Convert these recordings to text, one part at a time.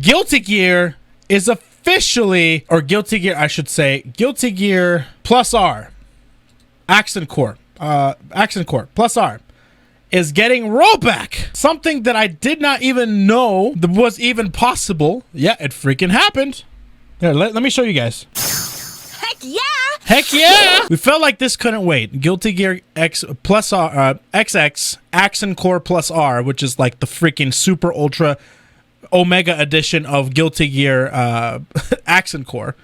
Guilty Gear is officially, or Guilty Gear, I should say, Guilty Gear Plus R, Accent Core Plus R, is getting rollback. Something that I did not even know that was even possible. Yeah, it freaking happened. Here, let me show you guys. Heck yeah! Heck yeah! We felt like this couldn't wait. Guilty Gear X Plus R, XX, Accent Core Plus R, which is like the freaking super ultra Omega edition of Guilty Gear Accent Core.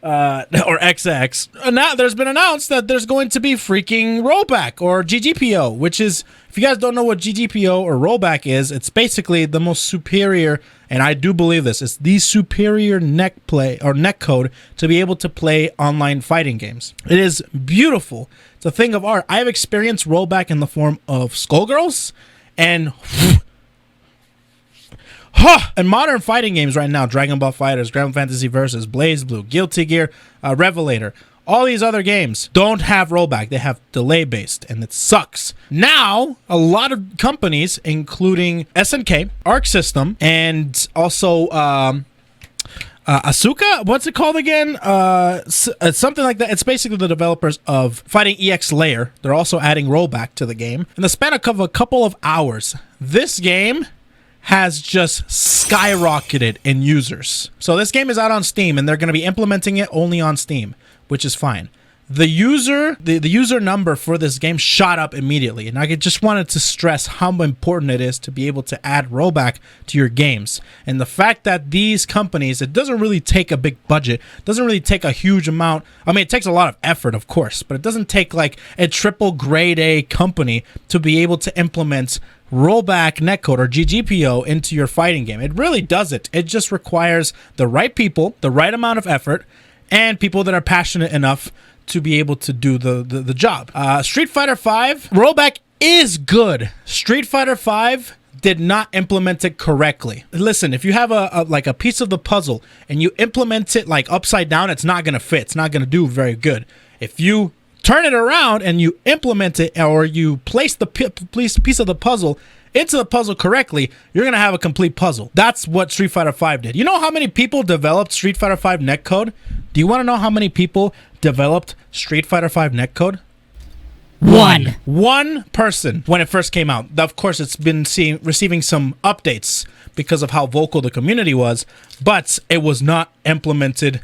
Or XX. Now there's been announced that there's going to be freaking rollback or GGPO, which is, if you guys don't know what GGPO or rollback is, it's basically the most superior, and I do believe this, it's the superior neck code to be able to play online fighting games. It is beautiful. It's a thing of art. I have experienced rollback in the form of Skullgirls and in modern fighting games right now, Dragon Ball FighterZ, Grand Fantasy Versus, Blazblue, Guilty Gear, Revelator, all these other games don't have rollback. They have delay based, and it sucks. Now, a lot of companies, including SNK, Arc System, and also Asuka, what's it called again? Something like that. It's basically the developers of Fighting EX Layer. They're also adding rollback to the game. In the span of a couple of hours, this game has just skyrocketed in users. So this game is out on Steam, and they're going to be implementing it only on Steam, which is fine. The user number for this game shot up immediately, and I just wanted to stress how important it is to be able to add rollback to your games. And the fact that these companies, it doesn't really take a big budget, doesn't really take a huge amount. I mean, it takes a lot of effort, of course, but it doesn't take like a triple grade A company to be able to implement rollback netcode or GGPO into your fighting game. It really doesn't. It just requires the right people, the right amount of effort, and people that are passionate enough to be able to do the job. Street Fighter V rollback is good. Street Fighter V did not implement it correctly. Listen, if you have a piece of the puzzle and you implement it like upside down, it's not gonna fit. It's not gonna do very good. If you turn it around and you implement it, or you place the piece of the puzzle into the puzzle correctly, you're gonna have a complete puzzle. That's what Street Fighter V did. You know how many people developed Street Fighter V netcode? Do you want to know how many people developed Street Fighter V netcode? One person when it first came out. Of course, it's been receiving some updates because of how vocal the community was, but it was not implemented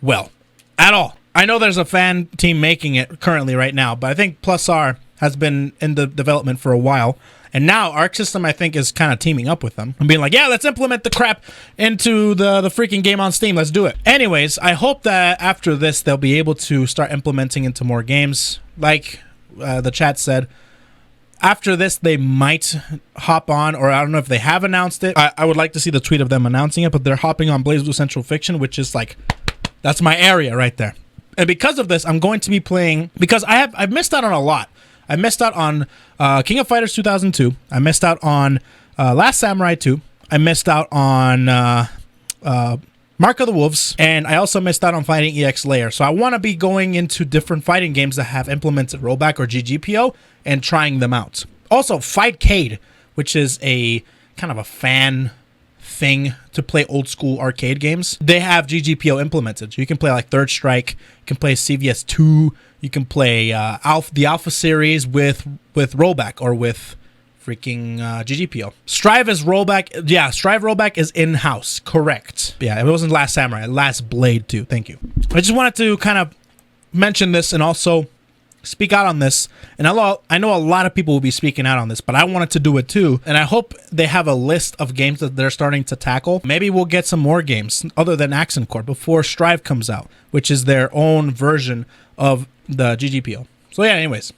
well at all. I know there's a fan team making it currently right now, but I think Plus R has been in the development for a while. And now Arc System, I think, is kind of teaming up with them and being like, yeah, let's implement the crap into the freaking game on Steam. Let's do it. Anyways, I hope that after this, they'll be able to start implementing into more games. Like the chat said, after this, they might hop on, or I don't know if they have announced it. I would like to see the tweet of them announcing it, but they're hopping on Blazblue Central Fiction, which is like, that's my area right there. And because of this, I'm going to be playing, because I've missed out on a lot. I missed out on King of Fighters 2002. I missed out on Last Samurai 2. I missed out on Mark of the Wolves. And I also missed out on Fighting EX Layer. So I want to be going into different fighting games that have implemented rollback or GGPO and trying them out. Also, Fightcade, which is a kind of a fan thing to play old school arcade games. They have GGPO implemented. So you can play like Third Strike, you can play CVS 2, you can play the Alpha series with rollback or with freaking GGPO. Strive is rollback. Yeah, Strive rollback is in-house. Correct. Yeah, it wasn't Last Samurai. Last Blade 2. Thank you. I just wanted to kind of mention this and also speak out on this. And I know a lot of people will be speaking out on this, but I wanted to do it too. And I hope they have a list of games that they're starting to tackle. Maybe we'll get some more games other than Accent Core before Strive comes out, which is their own version of the GGPO. So yeah, anyways,